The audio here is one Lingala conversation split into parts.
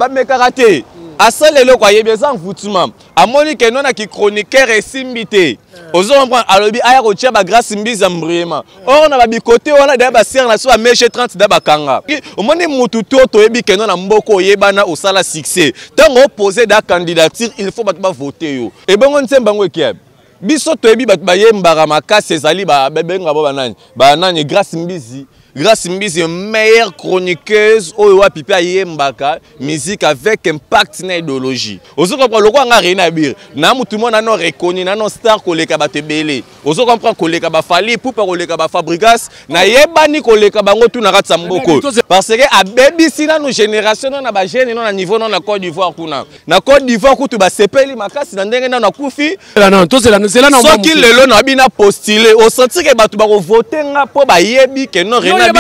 me karaté. Asalelo kwa yebeza mvutima. Amoni ke nona ki chroniqueur esimbité. Ozo comprendre alobi aya ko tia ba grâce mbiza mbriema. Or na ba bikote wana da ba sir na so meche 30 da ba kanga. Omoni mutu toto yebi ke nona mboko yebana osala succès. Tango opposer da candidature, il faut ba voter yo. E bongo ntemba ngo ekiab. Biso to yebi ba yembara makasi ezali ba benga bo banani. Ba nani grâce mbizi. Grâce Mbizi, meilleure chroniqueuse au Pipa Yembaka, musique avec impact na idéologie. Ozo comprend le quoi nga Rena Bir. Na tout le monde a non reconnu, na non star koleka ba tebele. Ozo comprend koleka ba Fali, poupa koleka ba Fabrigas, na yebani koleka ba ngotu na ratsa mboko. Parce que a baby sina nos génération na ba jeune na niveau na Côte d'Ivoire kuna. Na Côte d'Ivoire kutu ba sepeli makasi na ndenge na kufi. Non, to c'est là na. So ki lelo na bina postuler, o senti que batu ba ko voter nga po ba yebi que non Rena. On a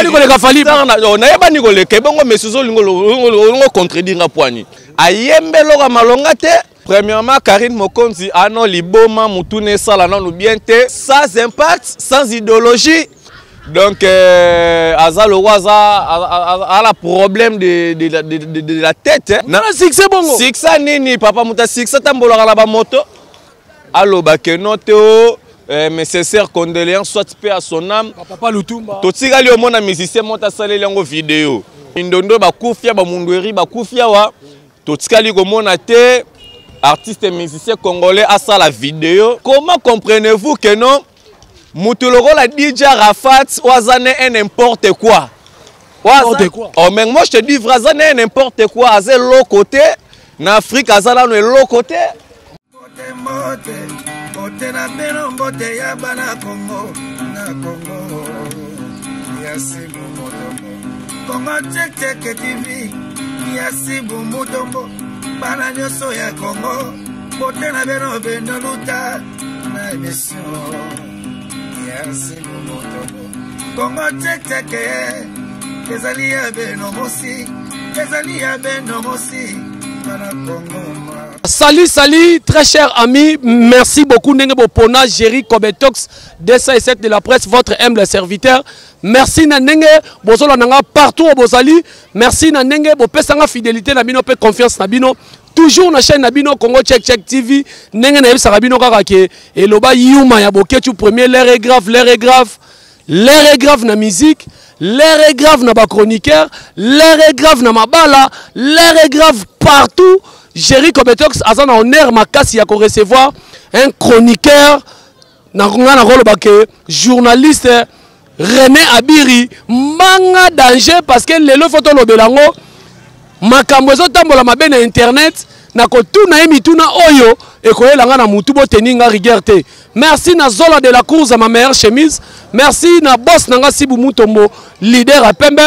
pas ni goleka bongo mesuzo lingo contredire nga poani ayembelo ka malonga te. Premièrement Karine Mokonzi ano liboma mutune sala non bien te sans impact sans idéologie. Donc azalo waza a la problème de la tête na succès bongo succès nini papa muta succès tambola la ba moto allo ba kenoto. Mes sincères condoléances soit paix à son âme. Papa Lutumba. Totigali au monde a musicien monta salé lango vidéo. Indondo ba kufia ba mundweri ba kufia wa. Totigali au monde a te artiste et musicien congolais à ça la vidéo. Comment comprenez-vous que non? Moutuloro la DJ Rafat wazane n'importe quoi. N'importe quoi. Oh mais moi je te dis vrazane n'importe quoi. À l'autre côté, en Afrique azala no l'autre côté. Bote na beno bote ya bana Congo na Congo yasibu motombo Congo check TV yasibu motombo bana nyoso ya Congo bote na beno luta na émission yasibu motombo Congo check ezali ya beno mosi bana Congo. Salut, très chers amis, merci beaucoup Nenge Bopona, Jerry Kobetox, 207 de la presse, votre humble serviteur. Merci Nenge Bozolo Nanga partout au Bozali. Merci Nenge Bopesanga fidélité Nabino pe confiance Nabino. Toujours na chaîne Nabino Congo Check TV. Nenge na yebisa Nabino kaka ke eloba yuma ya boketu premier l'air est grave na musique. L'air est grave na ba chroniqueur, l'air est grave na mabala, l'air est grave partout. Jerry Kobetox azana honneur makasi ya ko recevoir un chroniqueur na ngana rolo bake journaliste René Abiri manga danger parce que lelo photo lobelango makambo zo tambola mabe na internet na ko tuna emituna oyo ekoyelanga na mutu bo teninga rigueur te. Merci na Zola de la course à ma meilleure chemise. Merci na boss nanga Sibu Mutombo leader à Pembe.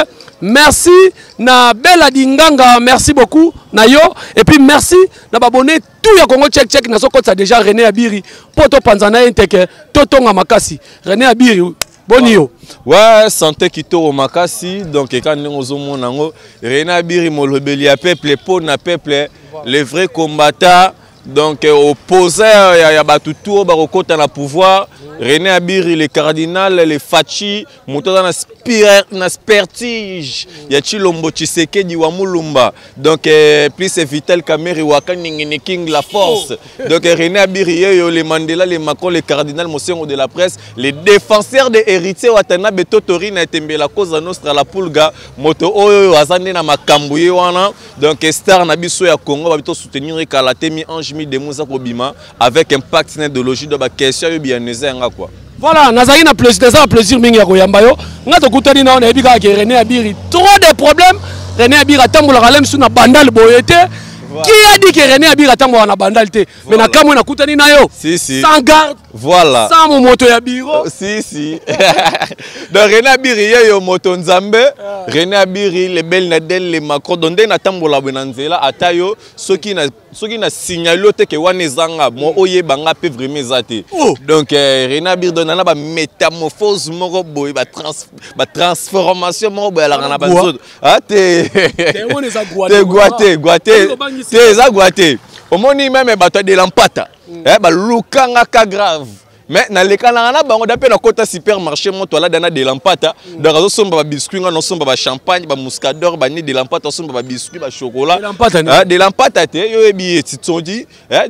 Merci na Bella Dinganga, merci beaucoup na yo et puis merci na babonné tout ya Congo check na soko ça déjà René Abiri poto panzana inteke totonga makasi René Abiri bonio ouais santé kitoro makasi donc quand nous zomo nango René Abiri molobeli ya peuple po na peuple les vrais combattants donc opposé ya batutu ba kokota na pouvoir René Abiri le cardinal le fachi motoza na spertige ya Chilombo Tshisekedi wa Mulumba donc plus Vital Kamerhe waka ningini king la force donc René Abiri yo le Mandela le Macron le cardinal Mosengo de la presse les défenseurs des héritiers watana betotori na tembela cause nostra la pulga moto oyo azande na makambu ye wana donc star na biso ya Congo ba bito soutenir Kalatemi Ange mi de Moussa Kobima avec impact na idéologie de ba question yo bien nga quoi. Voilà, nazali na plaisir mingi ya koyamba yo. Nga to kutani na on ebi ka René Abiri trop de problèmes. René Abiri atambola kalem suna bandal boyete. Qui a dit que René Abiri atambola na bandal te? Mais na kamwe na kutani na yo. Si. Sans garde. Voilà. Sans mon moto ya biro. Si. Donc René Abiri yo moto nzambe. René Abiri le bel Nadel le Macron donde na tambola benanzela atayo soki na signalo te ke wana ezanga mo oyeba nga pe vraiment ezate. Donc René Abiri donna ba métamorphose moko boy ba transformation moko boy la na banzo. Ah te guate. Omoni même bato de lampata. Ba lukanga ka grave. mais na lekana na bango d'après na kota supermarché moto là dana de lampata donc azo somba ba biscuit nga no somba ba champagne ba muscador ba ni de lampata somba ba biscuit ba chocolat de lampata te yo ebi titondi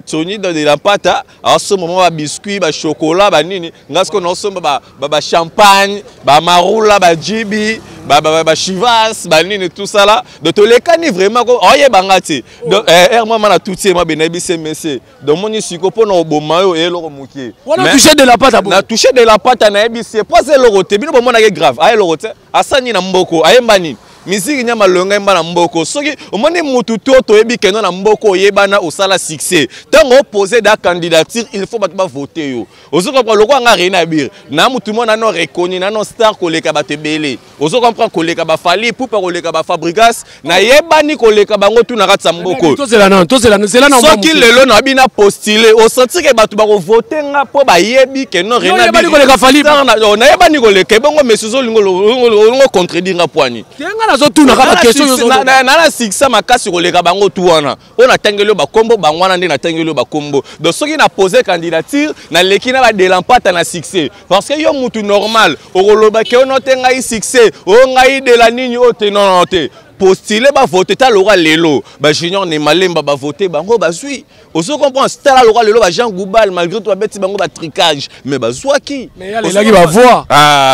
toni dans de lampata azo somba ba biscuit ba chocolat ba nini ngasko no somba ba champagne ba marula ba jibi ba chivas ba nini tout ça là donc to lekani vraiment ko oye bangati donc moi na tout ma benabi c'est monsieur donc moni siko pona oboma yo e loko mukie touché de la pâte à na touché de la pâte na ebi c'est pas le roté bino bomona ke grave aye le roté asani na mboko ayembani misiki nyama longa mba na mboko soki omoni mutu toto ebi keno na mboko yebana osala succès tango opposer da candidature il faut batba voter yo ozo comprendre loko nga rena bir na mutu mona no reconnu na no star koleka batebele ozo comprendre koleka ba fali pour koleka ba fabrigas na yebani koleka bango tu na katsa mboko to zela na soki lelo na bina postuler o senti ke batu ba ko voter nga po ba yebi keno rena bir koleka fali na yebani koleka bongo monsieur zo lingo contredire nga poani na sikisa makasi koleka bango tu wana ona tangelo ba kombo bangwana nde na tangelo ba kombo donc soki na poser candidature na leki na ba delampata na succès parce que yo mutu normal okoloba ke ono te ngai succès o ngai de la nini o te non te postuler ba voter ta lora lelo ba junior ne malemba ba voter bango ba zui oso comprendre stala lora lelo ba Jean Goubal malgré tout beti bango ba tricage mais ba zwaki mais ya lelaki ba voir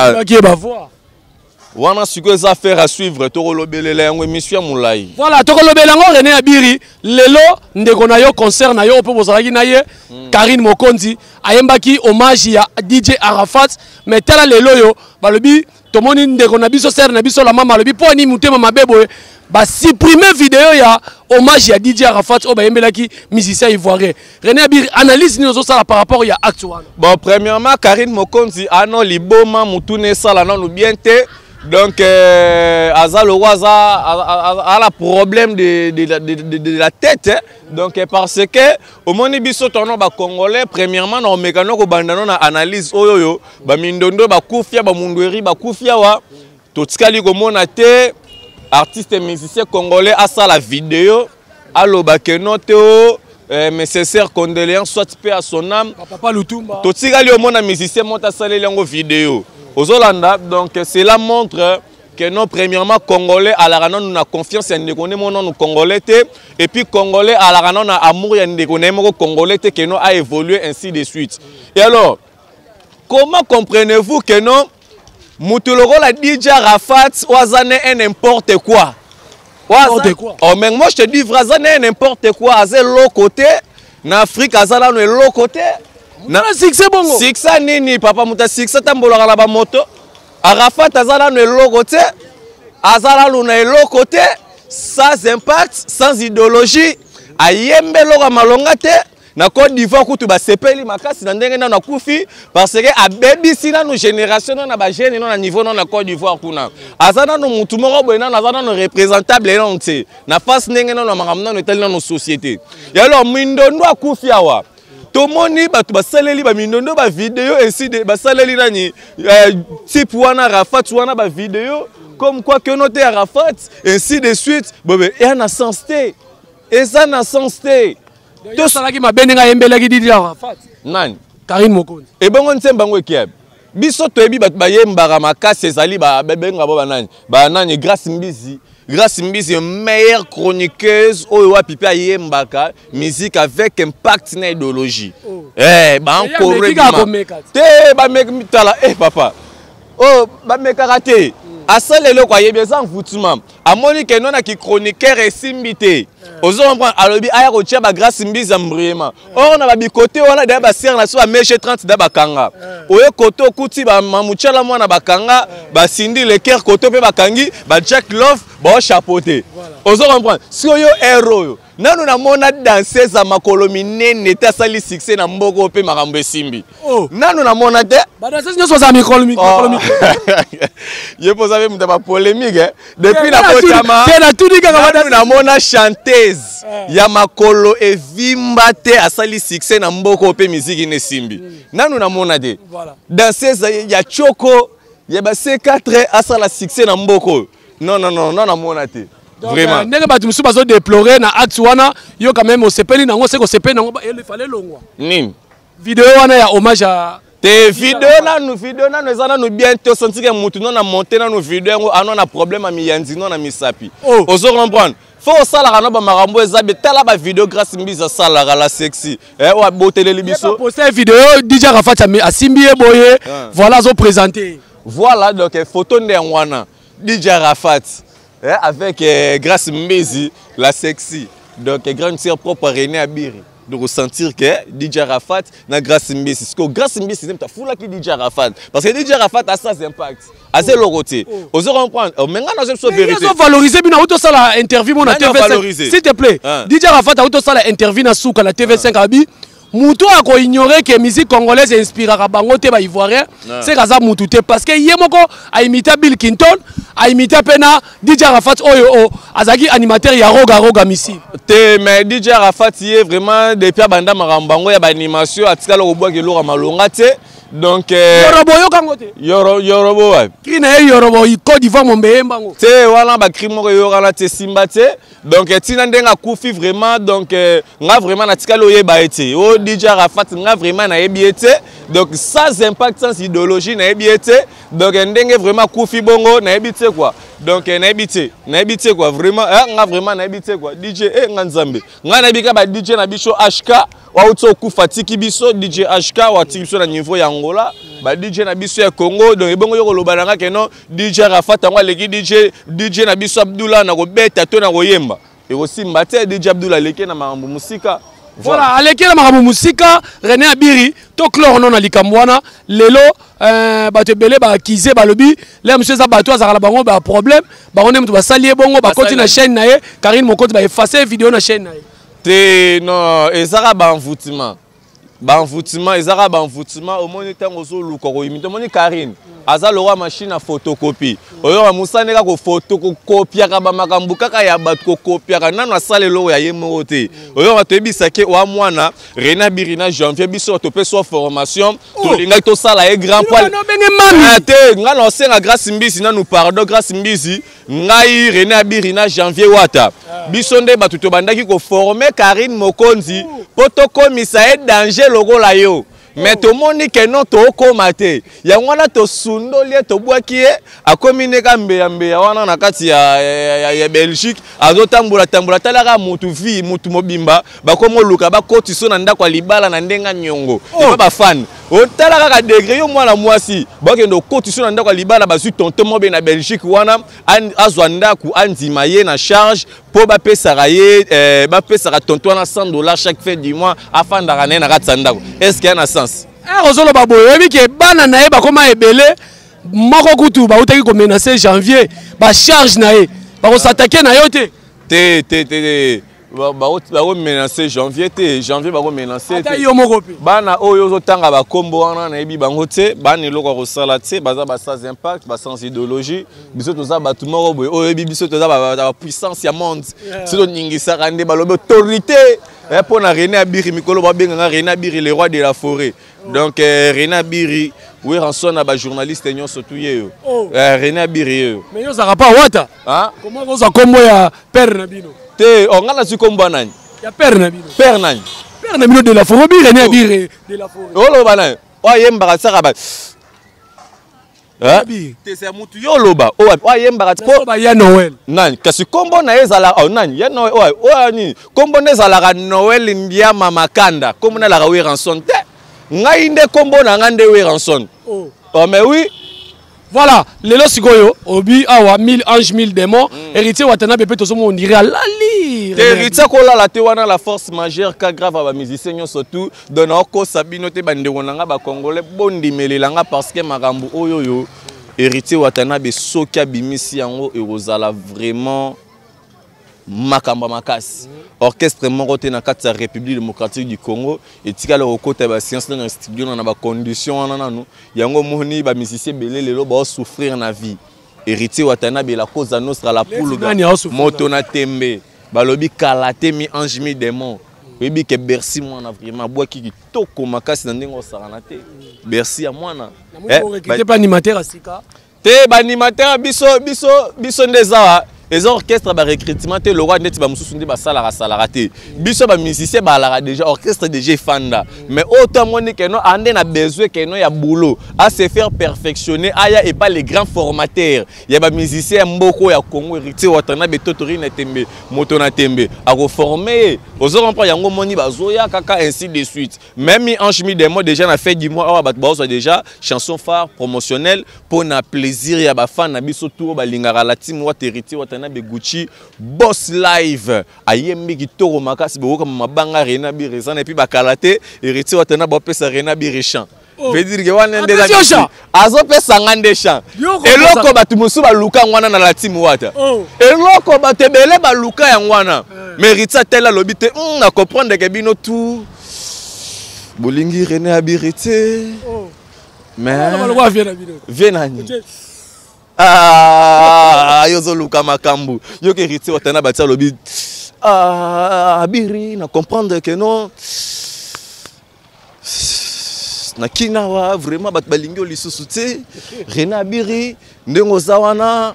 lelaki ba voir. Wana siko za faire à suivre tokolobelele yango émission mulai. Voilà tokolobela ngo René Abiri lelo ndeko na yo concert na yo po bozalaki na ye Karine Mokonzi ayembaki hommage ya DJ Arafat mais tala lelo yo balobi tomoni ndeko na biso ser na biso la mama lobi po ni mutema mabebo ba supprimer vidéo ya hommage ya DJ Arafat o bayembelaki musicien ivoirien. René Abiri analyse ni ozo sala par rapport ya acte wana. Bon premièrement Karine Mokonzi ano liboma mutune sala non bien te. Donc, Azal a la problème de la tête. Hein? Donc, parce que, au moment biso tono ba Congolais, premièrement, on mécano ko bandano na analyse oyoyo, ba mindondo ba kufia ba mundweri ba kufia wa, totikali ko mona te, artiste et musicien congolais a ça la vidéo, allo ba kenote o. Mais sincère condoléances soit paix à son âme. Papa Lutumba. Totikali au mona musicien monta salé lango vidéo. Aux Hollandais, donc cela montre que nous, premièrement, Congolais, à la rana, nous avons confiance, nous Congolais, et puis Congolais, à la rana, nous avons amour, nous Congolais, que nous avons évolué ainsi de suite. Et alors, comment comprenez-vous que nous, Moutuloro, la DJ Arafat, Ouazane est n'importe quoi? N'importe quoi. Oh, mais moi, je te dis, Ouazane est n'importe quoi, à l'autre côté, en Afrique, à l'autre côté. Na succès bongo. Succès nini papa muta succès tambola la ba moto. Arafat azala no eloko te. Azala luna eloko te sans impact, sans idéologie. Ayembe loka malonga te. Na Côte d'Ivoire kutu ba sepeli makasi na ndenge na kufi parce que abebisi na no génération na ba jeune na niveau na Côte d'Ivoire kuna. Azala no mutu moko boyena azala no représentable na te. Na face ndenge na makamna no tali na no société. Ya alors mindondo akufi awa. Tomoni batu basaleli ba mindondo ba vidéo ainsi de basaleli nani type wana Arafat wana ba vidéo comme quoi que noté Arafat ainsi de suite bobe et na sens té et ça na sens té to salaki mabenga yembelaki DJ Arafat nani Karine Mokonzi et bongo nsemba ngo ekiab biso to ebi batu bayembara makasi ezali ba benga ba nani Grâce Mbizi, meilleure chroniqueuse, Owa Pipe Yembaka, musique avec impact na idéologie. Eh, ba encore te ba mek tala papa. Oh, ba mekarate. Asale le kwa yebe sans foutima. Amoni ke nona ki chroniqueur esimbité. Ozo comprendre alobi aya ko tia ba Grâce Mbizi ambriema. Or na ba bikote wana da ba ser na so ba meche 30 da bakanga. Oye koto kuti ba mamuchala mwana bakanga, ba Cindy le cœur koto pe bakangi, ba Jack Love ba chapeauté. Ozo comprendre. Si yo héros nanu na mona danseuse za makolo minene ta sali succès na mboko pe makambo esimbi. Nanu na mona te ba danseuse nyoso za mikolo ye posa be mutaba polémique depuis la potama nanu na mona chanteuse ya makolo evimba te asali succès na mboko pe musique nesimbi. Nanu na mona te danseuse ya Choko ya ba C4 asala succès na mboko. Non na mona te. Vraiment. Ndenge batu musu bazo déplorer na acte wana yo quand même osepeli nango c'est ko sepeli nango il fallait longwa. Nini? Vidéo wana ya hommage à Te vidéo na ezana no bien to sentir que mutu non na monter na no vidéo ano na problème a miyanzi non na misapi. Ozo comprendre. Faut ça la rano ba marambo ezabe tala ba vidéo grâce mbiza sala la sexy. Wa boteleli biso. Poster vidéo DJ Arafat a simbié boye. Voilà zo présenter. Voilà donc photo ndengwana DJ Arafat avec grâce mbizi la sexy. Donc grande sœur propre René Abiri. De ressentir que DJ Arafat na grâce Mbisi. Parce que grâce Mbisi c'est ta foula qui DJ Arafat. Parce que DJ Arafat a ça impact. A c'est le côté. Vous comprendre. Maintenant nous sommes vérité. Ils ont valorisé bien auto ça la interview mon TV5. S'il te plaît. DJ Arafat a auto ça la interview na souka la TV5 abi. Mutu a ko ignorer que musique congolaise inspirera bango te ba ivoirien. C'est kaza mutu te parce que yemoko a imité Bill Clinton, a imité pena DJ Arafat oyo azaki animateur ya roga misi. Te mais DJ Arafat est vraiment depuis banda marambango ya ba animation atika lo bois ke lo malonga te. Donc Yorobo yo kangote. Yorobo wa. Kina Yorobo i Côte d'Ivoire mombe mbango. Te wala ba crime yo kala te simba te. Donc tina ndenga kufi vraiment donc nga vraiment natika lo yeba ete. O DJ Arafat nga vraiment na yebi ete. Donc sans impact sans idéologie na yebi ete. Donc ndenge vraiment kufi bongo na yebi te quoi. Donc na yebi te quoi vraiment nga vraiment na yebi te quoi. DJ nga nzambe. Nga na bika ba DJ na biso HK wa utso kufa tiki biso DJ HK wa tiki biso na niveau ya Angola. Ba DJ na biso ya Congo donc ebongo yo koloba nanga ke non DJ Arafat ngwa leki DJ na biso Abdullah na ko beta to na ko yemba. Et aussi mbate DJ Abdullah leki na marambo musika. Voilà, aleki na marambo musika René Abiri to clore non na likambwana lelo bato belé ba kize ba lobi les monsieur za bato azala bango ba problème ba on mutu ba salier bongo ba continue na chaîne na ye Karine Mokonzi ba effacer vidéo na chaîne na ye. Te non ezara ba envoûtement. Ba envoûtement ezara ba envoûtement au moni tango zo luko ko imite moni Karine aza lo machine à photocopie oyo musane ka ko photocopie ka ba makambu kaka ya bato ko copie ka nana sale lo ya yemo te oyo batebisa ke wa mwana René Abiri na janvier biso to pe so formation to linga to sala e grand poil te nga no senga grâce Mbisi na nous pardon grâce Mbisi ngai René Abiri na janvier wata biso nde bato to bandaki ko former Karine Mokonzi poto komisa e danger logo la yo. Mais tout le monde qui est non to komate. Ya wana to sundolie to bwaki a komine kambe ya wana na kati ya Belgique azotambula talaka mutu vi mutu mobimba ba komo luka ba kotiso na ndako libala na ndenga nyongo. Ba fan. O talaka ka degré yo mwana mwasi. Ba kendo kotiso na ndako libala ba su tonton mobe na Belgique wana azwa ndaku andima ye na charge po ba pesaka ye ba pesaka tonton na $100 chaque fin du mois afin d'arraner na kati ndako. Est-ce qu'il y a un sens? Ozolo baboyo yebi ke bana na ye bakoma ebele moko kutu ba utaki ko menacer janvier ba charge na ye ba ko s'attaquer na yo te ba ko menacer janvier ba ko menacer te yo moko pe bana oyo zo tanga ba kombo wana na yebi bango te bana loko ko sala te baza ba sans impact ba sans idéologie biso toza ba tumoro boy oyo yebi biso toza ba puissance ya monde biso ningisa rande ba lobe autorité pour na René Abiri mikolo ba benga René Abiri le roi de la forêt. Donc René Abiri oui rançon na ba journaliste nyon surtout yeyo. René Abiri yo. Mais yo zaka pa wata. Hein? Comment vous a kombo ya père na bino? Te on ngala su kombo nani? Ya père na bino. Père nani? Père na bino de la forêt René Abiri de la forêt. Oh lo bana. O yemba saka ba. C'est mutu yo loba o yemba ko ba ya Noël nani kasi kombo na ezala o nani ya Noël o ani kombo na ezala ka Noël ndia mama kanda kombo na la we ranson te ngai nde kombo na ngande we ranson oh mais oui voilà lelo sikoyo obi awa 1000 anges 1000 démons héritier watana bepé tozomo on dirait la lire héritier ko la te wana la force majeure ka grave ba musicien surtout dona ko sabino te bande wonanga ba congolais bondimelelanga parce que makambu oyoyo héritier watana be soka bimisi yango et ozala vraiment makamba makasi orchestre morote na kati ya République démocratique du Congo et tikala okota ba science na studio na ba condition wana nanu yango moni ba musicien belé lelo ba souffrir na vie héritier watana be la cause à nostra la poule moto na tembe balobi kalate mi ange mi démon webi ke Bercy mwana vraiment boaki kitoko makasi na ndenge osarana te Bercy ya mwana pas animateur asika te ba animateur biso ndezawa les orchestres ba recrutement te le roi net ba mususu ndi ba salara te biso ba musicien ba la déjà orchestre déjà fanda mais autant monique non ande na besoin que non ya boulot à se faire perfectionner aya et pas les grands formateurs ya ba musicien mboko ya Congo héritier watana betotori na tembe moto na tembe a reformer ozo comprend yango moni bazoya kaka ainsi de suite même Ange mi des mots déjà na fait du mois awa bat bazo déjà chanson phare promotionnelle pour na plaisir ya ba fan na biso tour ba lingara la team wa héritier watana be Gucci boss live ayembi kitoro makasi boko comme mabanga Rena Birezana et puis ba kalate héritier watana ba pesa Rena Birechan veut dire que wana ndeza azo pesa ngande champ eloko batu musu ba luka ngwana na la team wata eloko batebele ba luka ya ngwana mérite tela lobité na comprendre que bino tout bolingi René Abirité mais vienani yozo luka makambu yo ke héritier watana batia lobi Abiri na comprendre que non na kinawa vraiment bat balingi lisusu te René Abiri ndengo zawana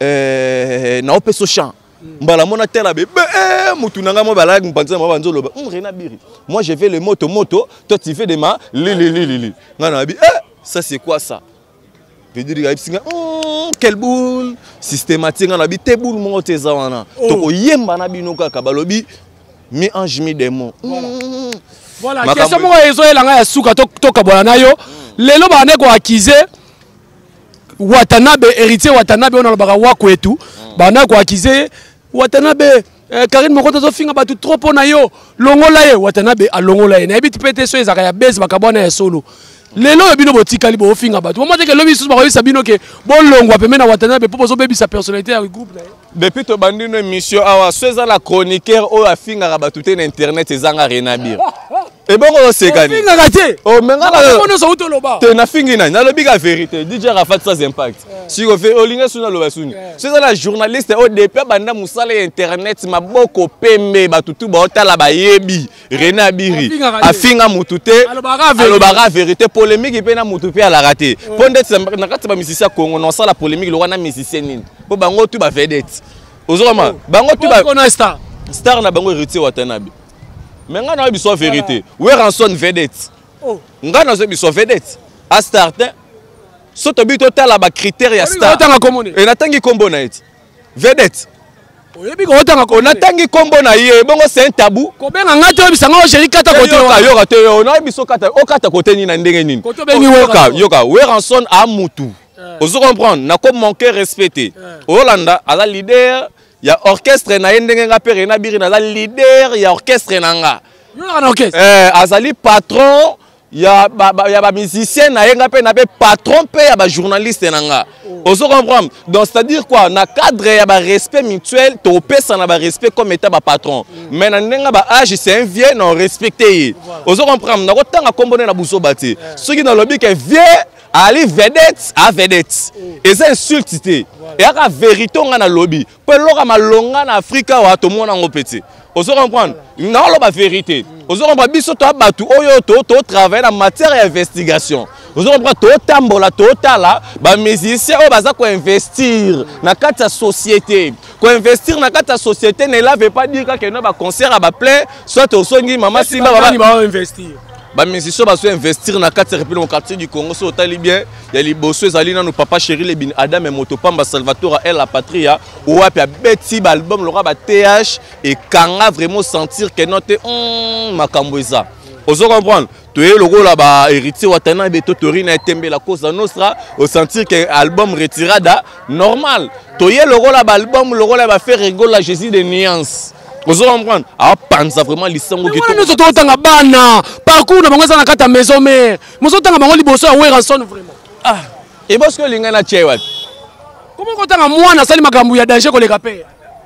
na opeso champ mbala mona tela be mutu nanga mo bala mpanza mo banzo loba René Abiri moi je fais le moto toi tu fais des ma li ngana abi ça c'est quoi ça veut dire quelle boule systématique ngana bi te boule mo te zawana to ko yemba na bino kaka balobi mi Ange mi des mots voilà question mo ezo elanga ya suka to kabona nayo lelo ba ne ko accuser Watanabe héritier Watanabe on a baka wako etu ba na ko accuser Watanabe Karine Mokoto zo finga batu trop pona yo longola ye Watanabe a longola ye na ebiti pete so ezaka ya base bakabona ya solo lelo bino botikali bo finga batu mo mate ke lobi susu ba ko sabino ke bon longwa pemena Watanabe popo zo bebi sa personnalité ya groupe na ye depuis to bandino émission awa soza la chroniqueur o afinga batu te na internet ezanga René Abiri et bon on se gagne oh menga te na fingi na lobi ka vérité DJ Rafat sans impact si on fait olinga suna loba suni c'est ça la journaliste au depuis banda musala internet maboko pembe batutu ba otala ba yebi René Abiri afinga mutute alobara vérité polémique pe na mutupe ala raté ponde na kati ba musicien Congo non ça la polémique le wana musicien nini po bango tu ba vedette ozoma bango tu ba star na bango héritier Watanabe mais nga na biso vérité we ranson vedette nga na biso vedette a starter so to bi total ba critère ya star et natangi kombo na it vedette oyebi ko otanga ko natangi kombo na ye bongo c'est un tabou ko benga nga to bisanga o chéri kata côté yo te yo na biso kata o kata côté ni na ndenge nini yoka we ranson a mutu ozo comprendre na ko manquer respecter Hollanda ala leader ya orchestre na ndenge nga pe René Abiri na leader ya orchestre nanga azali patron ya ba musicien na nga pe na be patron pe ya ba journaliste nanga ozo comprendre donc c'est à dire quoi na cadre ya ba respect mutuel to pesa na ba respect comme état ba patron mais na ndenge ba âge c'est un vieux non respecté ozo comprendre na ko tanga kombone na buso bati soki na lobi ke vieux Ali vedette à vedette. Et c'est insulté. Et à la vérité, on a un lobby. Pour l'or malonga en Afrique, on a tout le monde en petit. On se comprend. Non, la vérité. On se comprend. Biso to abatu oyo to travail en matière d'investigation. On se comprend. To tambola to tala. Ba musicien o baza ko investir na kata société. Ko investir na kata société ne la veut pas dire que no ba concert à ba plein. Soit au songi mama simba ba investir. Bah mais si ça va investir dans le quartier du Congo so tali bien il y a les bossos alina nos papa chéri les bin Adam et Motopamba Salvatore elle la patria ou a beti album le roi TH et kanga vraiment sentir que notre makamboisa ozo comprendre tu es le rôle là-bas héritier Watana et Totori na tembe la cause nostra au sentir que album retirada normal tu es le rôle là-bas album le rôle là-bas faire rigoler la Jésus de nuances. Vous allez comprendre. Ah, pense vraiment l'issango qui nous sommes en bana. Parcours na bango na kata maison mère. Nous sommes en bango liboso à Weranson vraiment. Ah. Et parce que l'ingana tchewat. Comment quand on a moi na sali makambu ya danger ko le kapé.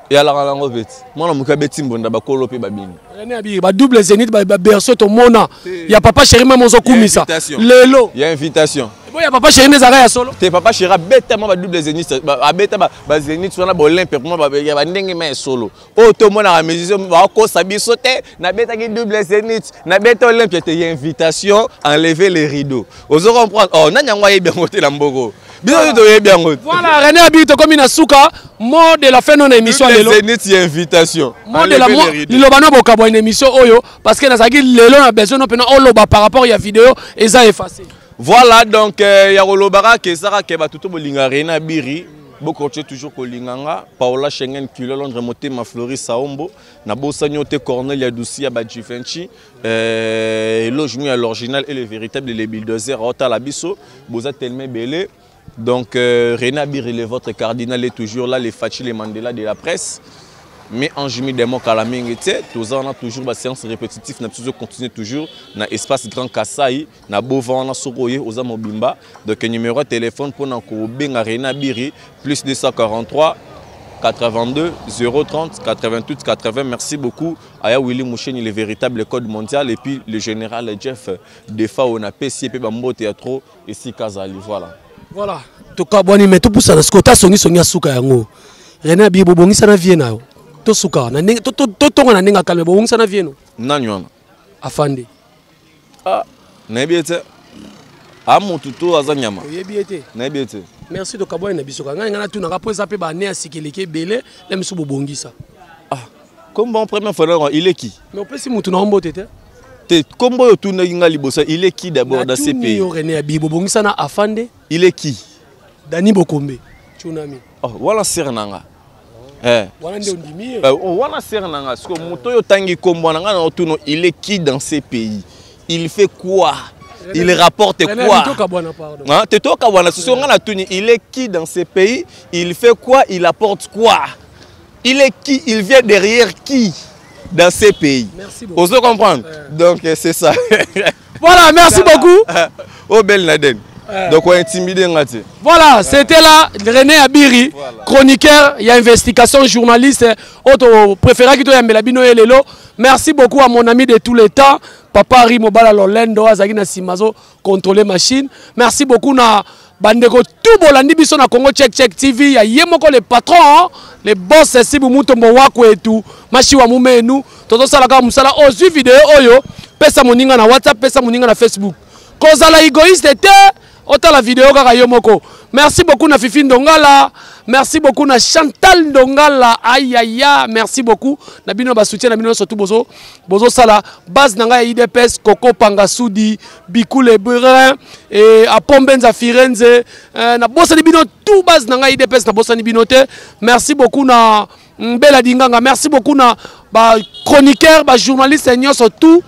Ya la lango bet. Moi na muka beti mbonda ba kolope ba bini. René Abiri ba double zénith ba berceau to mona. Ya papa chéri même ozo kumisa. Lelo. Il y a invitation. Bon, ya papa chéri nezaka ya solo. Te papa chéri bête ma double zénith, bête ba zénith sur na Olympe pour moi ba ndenge mais solo. O to mona la musicien ba ko sabi sauter na bête ki double zénith, na bête Olympe te invitation enlever les rideaux. Ozo comprendre. Oh na nyangwa ye bien côté la mbogo. Bien to ye bien côté. Voilà, René habite comme une souka, mot de la fin de l'émission lelo. Zénith invitation. Mot de la mot, lilobana bokabo une émission oyo parce que nazaki lelo na besoin pena oloba par rapport à vidéo et ça effacé. Voilà donc ya kolobaka ke sara ke batuto bolinga René Abiri boko toujours kolinganga Paola Schengen kilo Londres motema Floris Saombo na bosanyo te Cornelia Doucia ba Givenchy éloge à l'original et le véritable les bulldozer ota la biso boza tellement belé donc René Abiri le votre cardinal est toujours là les Fachi les Mandela de la presse. Mais en juillet des mots calaming était, tous on a toujours la séance répétitive, n'a toujours continué toujours dans espace Grand Kassai, na Bovan, na Soroye, aux Amobimba. Donc numéro de téléphone pour n'encore Benga René Abiri plus 243 82 030 88 80. Merci beaucoup à Willy Moucheni, le véritable code mondial, et puis le général Jeff Defa on a PCP Bambo Théâtre ici Kazali. Voilà. Voilà. To kaboni mais tout pour ça parce que ta songi songi asuka yango. René Abiri bobongi sana viena. To suka na ninga to tonga na ninga kalme bobongi sana vieno. Nanywana. Afande. Ah, nebiete. Amutu to azanyama. Yebiete. Nebiete. Merci to kaboni na bisoka. Nga ngana tu na rapo zape ba ne asikeleke belé, la misu bobongi ça. Ah, comme bon première fois il est qui? Mais on peut si mutu na hombo tete. Te kombo yo tuna inga libosa, il est qui d'abord dans ces pays? René Abiri bobongi sana afande. Il est qui? Dani Bokombe. Tsunami. Oh, voilà Sernanga. Voilà nde ondimi. Voilà Sernanga, parce que moto yo tangi kombo nanga na tuno, il est qui dans ces pays? Il fait quoi? Il rapporte quoi? Hein? Te toka bwana, c'est nga na tuni, il est qui dans ces pays? Il fait quoi? Il apporte quoi? Il est qui? Il vient derrière qui dans ces pays? Merci beaucoup. Vous comprendre? Donc c'est ça. Voilà, merci beaucoup. Oh belle Naden. Donc on intimidé ngati. Voilà, c'était là René Abiri, chroniqueur, il y a investigation journaliste, auto préféré qui to yambela bino elelo. Merci beaucoup à mon ami de tous les temps, Papa Rimobala Lolendo azaki na simazo contrôler machine. Merci beaucoup na bandeko tout bolandi biso na Congo Check TV, ya yemoko le patron, hein? Les boss c'est Mutombo wako et tout. Machi wa mumenu, toto sala ka musala ozu vidéo oyo, pesa moninga na WhatsApp, pesa moninga na Facebook. Kozala égoïste était autant la vidéo kaka yomoko. Merci beaucoup na Fifi Ndongala, merci beaucoup na Chantal Ndongala, aïe aïe aïe, merci beaucoup na bino ba soutien na bino surtout bozo sala base nanga IDPS Coco Pangasudi, Bikule Burin et à Pombenza Firenze na bossa ni bino tout base nanga IDPS na bossa ni bino te. Merci beaucoup na Mbela Dinganga, merci beaucoup na ba chroniqueur, ba journaliste et surtout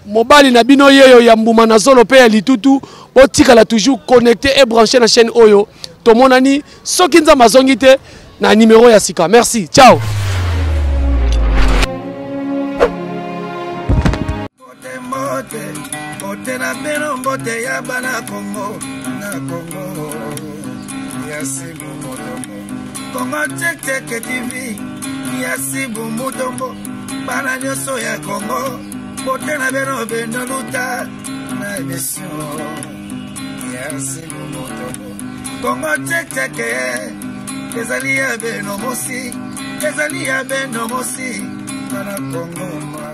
mobali na bino yeyo ya mbuma na zolo pe ya litutu botikala toujours connecté et branché na chaîne oyo to monani soki nzamba zongi te na numéro ya sika. Merci, ciao. Botena beno beno luta na émission. Merci beaucoup. Congo teke ezali ya beno mosi, ezali ya beno mosi na Congo.